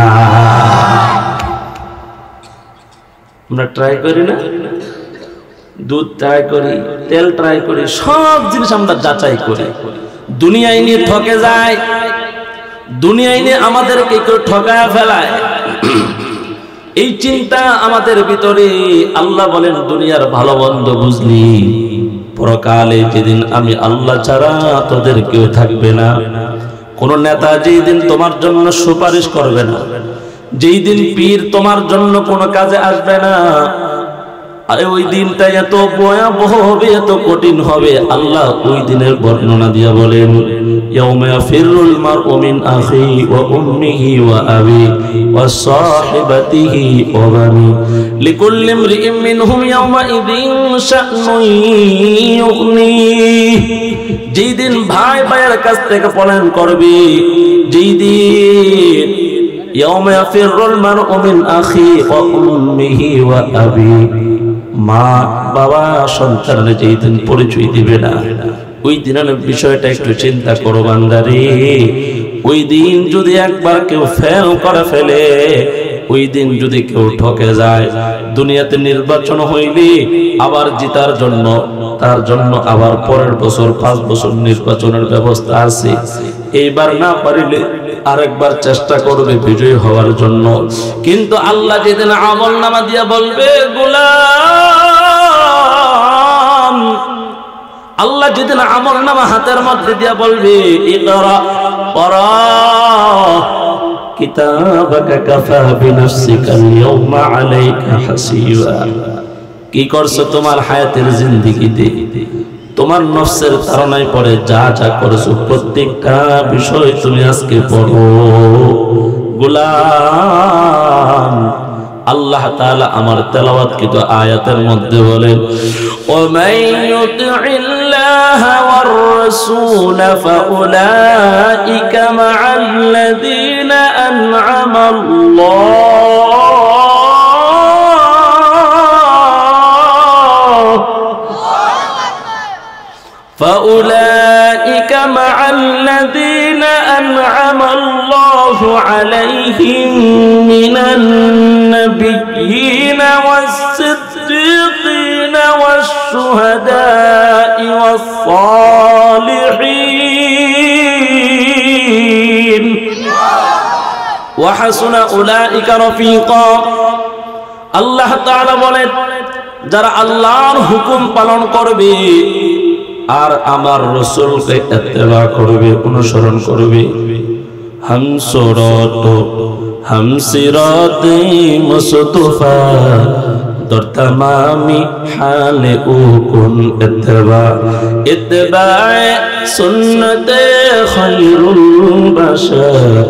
আমরা ট্রাই করি না? দুধ ট্রাই করি, তেল ট্রাই করি, সব জিনিস আমরা যাচাই করি। দুনিয়ায় নিয়ে ঠকে যায়, দুনিয়ায় নিয়ে আমাদেরকে কেউ ঠকায় ফেলায়, এই চিন্তা আমাদের ভিতরে। আল্লাহ বলেন দুনিয়ার ভালো মন্দ বুঝলি, পরকালে যেদিন আমি আল্লাহ ছাড়া তোদের কেউ থাকবে না। কোন নেতা যেই দিন তোমার জন্য সুপারিশ করবে না, যেই দিন পীর তোমার জন্য কোনো কাজে আসবে না, আরে ওই দিনটা এত ভয়াবহ হবে, এত কঠিন হবে। আল্লাহ ওই দিনের বর্ণনা দিয়া বলেন, ইয়াউমা ইয়াফিরুল মারউ মিন আখি ওয়া উম্মিহি ওয়া আবি ওয়া সাহিবাতিহি ওয়া বানি লিকুল্লি ইমরিইন মিনহুম ইয়াউমা ইযিন শা'নুন ইউগনি। যেই দিন ভাই ভাইয়ের কাছ থেকে পলায়ন করবে, যেই দিন ইয়াউমা ইয়াফিরুল মারউ মিন আখি ওয়া উম্মিহি ওয়া আবি, মা বাবা সন্তানের যেই দিন পরিচয় দিবে না, ওই দিনের বিষয়টা একটু চিন্তা করো বান্দারে। ওই দিন যদি একবার কেউ ফেল করে ফেলে, ওই দিন যদি কেউ ঠকে যায়, দুনিয়াতে নির্বাচন হইলে আবার জিতার জন্য তার জন্য আবার পরের বছর 5 বছর নির্বাচনের ব্যবস্থা আছে। এইবার না পারিলে আরেকবার চেষ্টা করবে বিজয়ী হওয়ার জন্য। কিন্তু আল্লাহ যেদিন আমলনামা দিয়া বলবে গোলাম, আল্লাহ যেদিন আমলনামা হাতের মধ্যে দিয়া বলবে ইকরা পড়া কিতাবাকা কাফা বিনাফসিকা আল-ইয়াওমা আলাইকা হাসিবা। কি করছো তোমার হায়াতের জিন্দেগিতে? তোমার নফসের ধারণায় পড়ে যা যা করেছো প্রত্যেকটা বিষয় তুমি আজকে পড়ো। গোলাম, আল্লাহ তাআলা আমার তেলাওয়াতকৃত আয়াতের মধ্যে বলেন, ওয়ামান ইউতি'িল্লাহা ওয়ার রাসূল ফাউলাইকা মা'আল্লাযীনা আন'আমা فأولئك مع الذين أنعم الله عليهم من النبيين والصديقين والشهداء والصالحين وحسن أولئك رفيقا। الله تعالى বলেন, যারা আল্লাহর হুকুম পালন করবে আর আমার রাসূলকে ইত্তেবা করবে, অনুসরণ করবে, হামসিরাতে মুস্তাফা দর তামামি হালে উকুন ইত্তেবায়ে সুন্নতে খায়রুল বাশার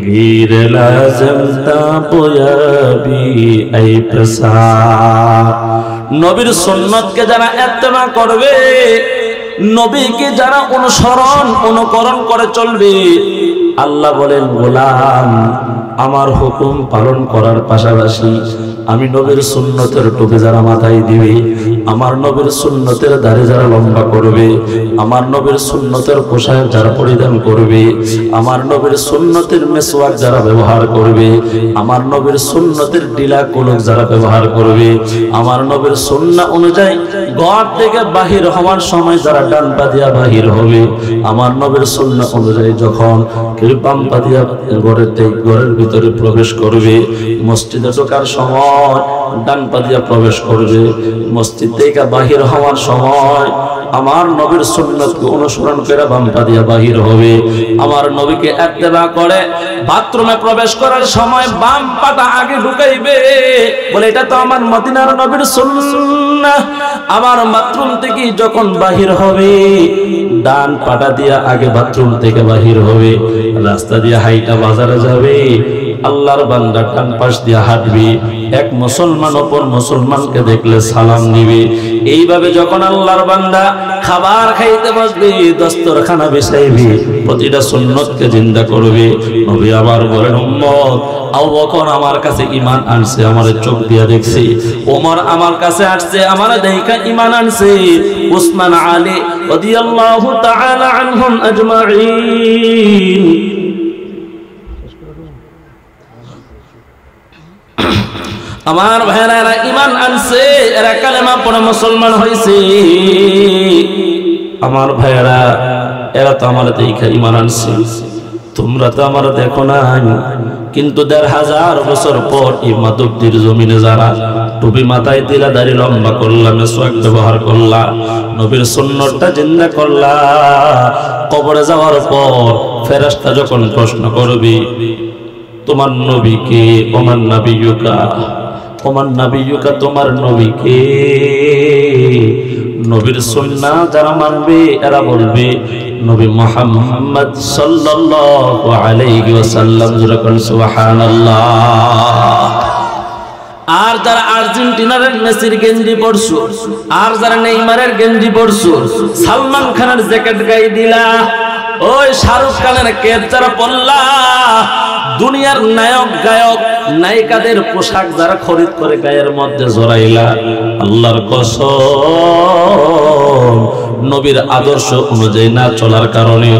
গীর লাজম তাবয়াবি আই প্রসার। নবীর সুন্নতকে যারা ইত্তেবা করবে, নবীকে যারা অনুকরণ করে চলবে, আল্লাহ বলেন গোলাম আমার হুকুম পালন করার পাশাপাশি আমি নবীর সুন্নতের টুপি যারা মাথায় দিবে, আমার নবীর সুন্নতের দাড়ি যারা লম্বা করবে, আমার নবীর সুন্নতের পোশাক যারা পরিধান করবে, আমার নবীর সুন্নতের মেসওয়াক যারা ব্যবহার করবে, আমার নবীর সুন্নতের ডিলা কুলুক যারা ব্যবহার করবে, আমার নবীর সুন্নাহ অনুযায়ী ঘর থেকে বাহির হওয়ার সময় যারা ডান পা দিয়া বাহির হবে, আমার নবীর সুন্নাহ অনুযায়ী যখন কেউ বাম পা দিয়া ঘরের ভিতরে প্রবেশ করবে, মসজিদে ঢোকার সময় ডান পা দিয়া প্রবেশ করবে, মসজিদ থেকে বাহির হওয়ার সময় আমার নবীর সুন্নতকে অনুসরণ করে বাম পা দিয়া বাহির হবে। আমার নবীকে ইত্তেবা করে বাথরুমে প্রবেশ করার সময় বাম পাটা আগে ঢুকাইবে, বলে এটা তো আমার মদিনার নবীর সুন্নাহ। আমার বাথরুম থেকে যখন বাহির হবে ডান পাটা দিয়া আগে বাথরুম থেকে বাহির হবে, রাস্তা দিয়ে হাইটা বাজারে যাবে, আল্লাহর বান্দা ডান পাশ দিয়ে হাঁটবে, এক মুসলমান অপর মুসলমানকে দেখলে সালাম দিবে। এইভাবে যখন আল্লাহর বান্দা খাবার খাইতে বসবে, দস্তরখানা বিছাইবে, প্রতিটা সুন্নতকে জিন্দা করবে। নবী আবার বলেন, উম্মত আবু বকর আমার কাছে ঈমান আনছে, আমার চোখ দিয়া দেখছি, ওমর আমার কাছে আসছে, আমার দেখা ঈমান আনছে, উসমান আলী রাদিয়াল্লাহু তাআলা আনহুম আজমাইন। আমার ভাইরা এরা ঈমান আনছে, এরা কালেমা পড়ে মুসলমান হয়েছে। আমার ভাইরা এরা তো আমার দেখা ঈমান আনছে, তোমরা তো আমার দেখো না, কিন্তু ১৫০০ বছর পর এই মাধবদীর জমিনে যারা টুপি মাথায় দিলা, দাড়ি লম্বা করলা, মেসওয়াক ব্যবহার করলা, নবীর সুন্নতটা জিন্দা করলা, কবরে যাওয়ার পর ফেরেশতা যখন প্রশ্ন করবে তোমার নবীকে, ওমান নবিয়ুকা, ও ওমান নাবিয়ুকা, তোমার নবী কে? নবীর সুন্নাহ যারা মানবে এরা বলবে নবী মুহাম্মদ সাল্লাল্লাহু আলাইহি ওয়াসাল্লাম। সুবহানাল্লাহ। আর যারা আর্জেন্টিনার মেসির গেঞ্জি পরছো, আর যারা নেইমারের গেঞ্জি পরছো, সালমান খানের জ্যাকেট গায়ে দিলা, ওই শাহরুখ খানের কেপ যারা পরলা, দুনিয়ার নায়ক গায়ক নায়িকাদের পোশাক যারা খরিদ করে গায়ের মধ্যে জড়াইলা, আল্লাহর কসম নবীর আদর্শ অনুযায়ী না চলার কারণে,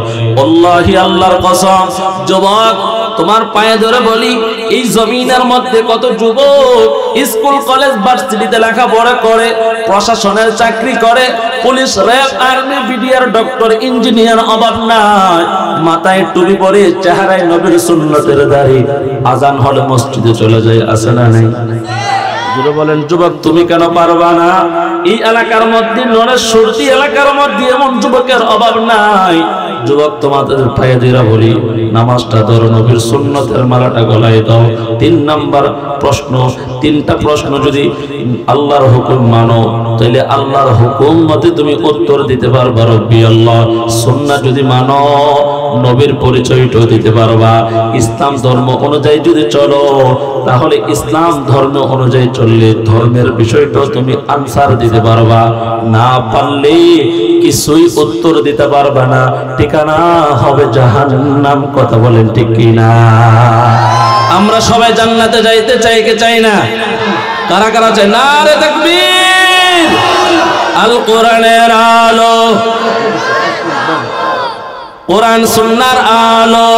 আল্লাহি আল্লাহর কসম, যুবক তোমার পায়ে ধরে বলি, এই জমিনের মধ্যে কত যুবক স্কুল কলেজ ভার্সিটিতে লেখাপড়া করে, প্রশাসনের চাকরি করে, police RAB army BDR doctor engineer অভাব নাই, মাথায় টুপি পরে চেহারায় নবীর সুন্নতের দাড়ি, আজান হলে মসজিদে চলে যায়, আছে না নাই? বলেন যুবক তুমি কেন পারবা না? এই এলাকার মধ্যে নরেশ্বরী এলাকার মধ্যে এমন যুবকের অভাব নাই। যুবক তোমাদের পায়ে ধরে বলি, নামাজটা ধরো, নবীর সুন্নতের মালাটা গলায় দাও। 3 নাম্বার প্রশ্ন, 3টা প্রশ্ন যদি আল্লাহর হুকুম মানো তাহলে আল্লাহর হুকুম মতে তুমি উত্তর দিতে পারবা রব্বি আল্লাহ। সুন্নাহ যদি মানো নবীর পরিচয়টাও দিতে পারবা। ইসলাম ধর্ম অনুযায়ী যদি চলো তাহলে ইসলাম ধর্ম অনুযায়ী চললে ধর্মের বিষয়টাও তুমি আনসার দিতে পারবা। না পারলে কিছুই উত্তর দিতে পারবা না, ঠিকানা হবে জাহান্নাম। কথা বলেন ঠিক কি না? আমরা সবাই জান্নাতে যাইতে চাই কে চাই না? কারা কারা চাই? নারে তাকবীর। আল কোরআনের আলো, কোরআন সুন্নাহর আলো,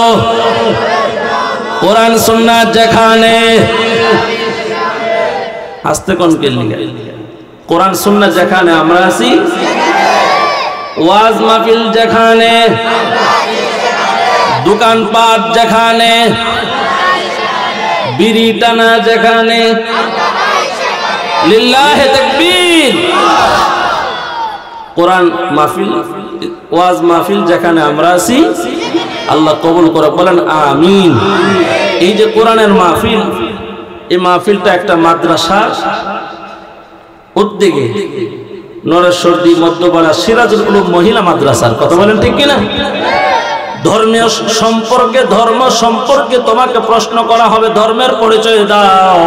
কোরআন সুন্নাহ যেখানে, আস্তে কোন কে লিখা, কোরআন সুন্নাহ যেখানে আমরা আছি, ওয়াজ মাহফিল যেখানে, দোকানপাট যেখানে, বিড়ি টানা যেখানে, লিল্লাহে তাকবীর। কোরআন মাহফিল ওয়াজ মাহফিল যেখানে আমরা আছি আল্লাহ কবুল করে, বলেন আমিন। এই যে কোরআনের মাহফিল, এই মাহফিলটা একটা মাদ্রাসা উদ্যোগে নরেশ্বরী মধ্যপাড়া সিরাজুল উলুম মহিলা মাদ্রাসার। কথা বলেন ঠিক কিনা? ধর্মীয় সম্পর্কে, ধর্ম সম্পর্কে তোমাকে প্রশ্ন করা হবে, ধর্মের পরিচয় দাও।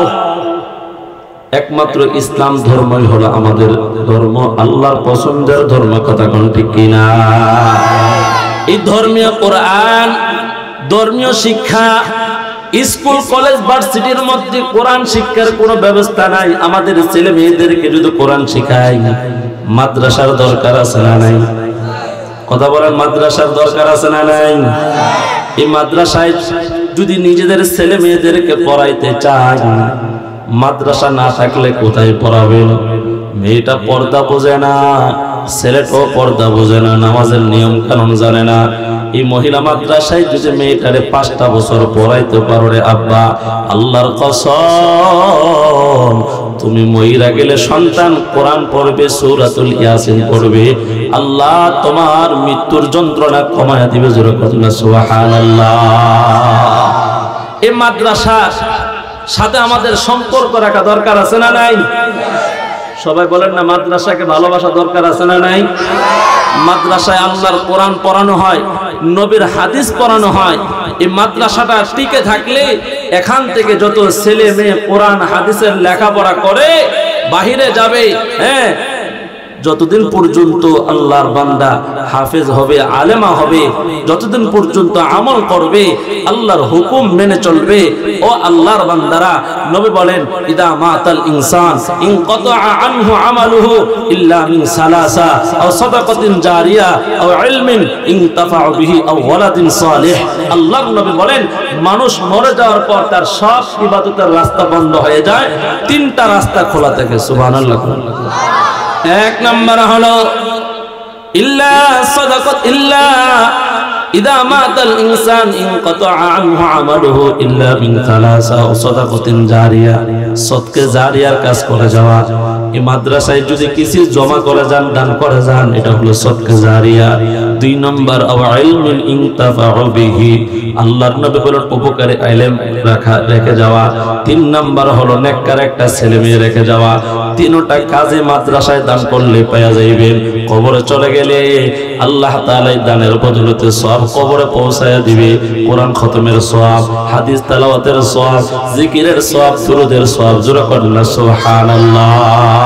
একমাত্র ইসলাম ধর্মই হলো আমাদের ধর্ম, আল্লাহর পছন্দের ধর্ম। কথা কোন ঠিক কিনা? এই ধর্মীয় কোরআন, ধর্মীয় শিক্ষা, স্কুল কলেজ ভার্সিটির মধ্যে কোরআন শিক্ষার কোনো ব্যবস্থা নাই। আমাদের ছেলে মেয়েদেরকে যদি কোরআন শিখাই, মাদ্রাসার দরকার আছে না নাই? কথা বলেন, মাদ্রাসার দরকার আছে না নাই? এই মাদ্রাসায় যদি নিজেদের ছেলে মেয়েদেরকে পড়াইতে চাই, মাদ্রাসা না থাকলে কোথায় পড়াবেন? মেয়েটা পর্দা বোঝে না, ছেলেটাও পর্দা বোঝে না, নামাজের নিয়ম কানুন জানে না। এই মহিলা মাদ্রাসায় যদি মেয়েটারে 5টা বছর পড়াইতে পারো রে আব্বা, আল্লাহর কসম তুমি মহিলা গেলে সন্তান কোরআন পড়বে, সূরাতুল ইয়াসিন পড়বে, আল্লাহ তোমার মৃত্যুর যন্ত্রণা কমায়া দিবে। জোরে বলুন সুবহানাল্লাহ। এই মাদ্রাসার সাথে আমাদের সম্পর্ক রাখা দরকার আছে না নাই? সবাই বলেন না, মাদ্রাসাকে ভালোবাসা দরকার আছে না নাই? মাদ্রাসায় আল্লাহর কোরআন পড়ানো হয়, নবীর হাদিস পড়ানো হয়। এই মাদ্রাসাটা টিকে থাকলে এখান থেকে যত ছেলে মেয়ে কোরআন হাদিসের লেখাপড়া করে বাহিরে যাবে, হ্যাঁ, যতদিন পর্যন্ত আল্লাহর বান্দা হাফেজ হবে, আলেমা হবে, যতদিন পর্যন্ত আমল করবে, আল্লাহর হুকুম মেনে চলবে, ও আল্লাহর বান্দারা, নবী বলেন ইদা মাতাল ইনসান ইনকাতা আনহু আমালুহু ইল্লা মিন সালাসা আও সাদাকাতিন জারিয়া আও ইলমিন ইনতাফা বিহি আও ওয়ালাদিন সালিহ। আল্লাহর নবী বলেন মানুষ মরে যাওয়ার পর তার সব ইবাদতের রাস্তা বন্ধ হয়ে যায়, 3টা রাস্তা খোলা থাকে। সুবহানাল্লাহ। 1 নম্বর হলো ইল্লা সাদাকাত ইল্লা ইদা মাতাল ইনসান ইনকাতা আনহু আমালুহু ইল্লা মিন সালাসা ও সাদাকাতিন জারিয়া, সদকা জারিয়ার কাজ করে যাওয়া। এই মাদ্রাসায় যদি কিছু জমা করে যান, দান করে যান, এটা হলো সদকা জারিয়া। দুই নম্বর ইলমুল ইনতাফাউ বিহি, আল্লাহর নবী বলেন উপকারী ইলম রেখে যাওয়া। তিন নম্বর হলো নেককার একটা ছেলে মেয়ে রেখে যাওয়া। তিনটা কাজে মাদ্রাসায় দান করলে পাওয়া যাইবে। কবরে চলে গেলে আল্লাহ তাআলা দানের বদলতে সওয়াব কবরে পৌঁছায়া দিবে। কোরআন খতমের সওয়াব, হাদিস তেলাওয়াতের সওয়াব, জিকিরের সওয়াব, দুরূদের সওয়াব। জোরে করেন না সুবহানাল্লাহ।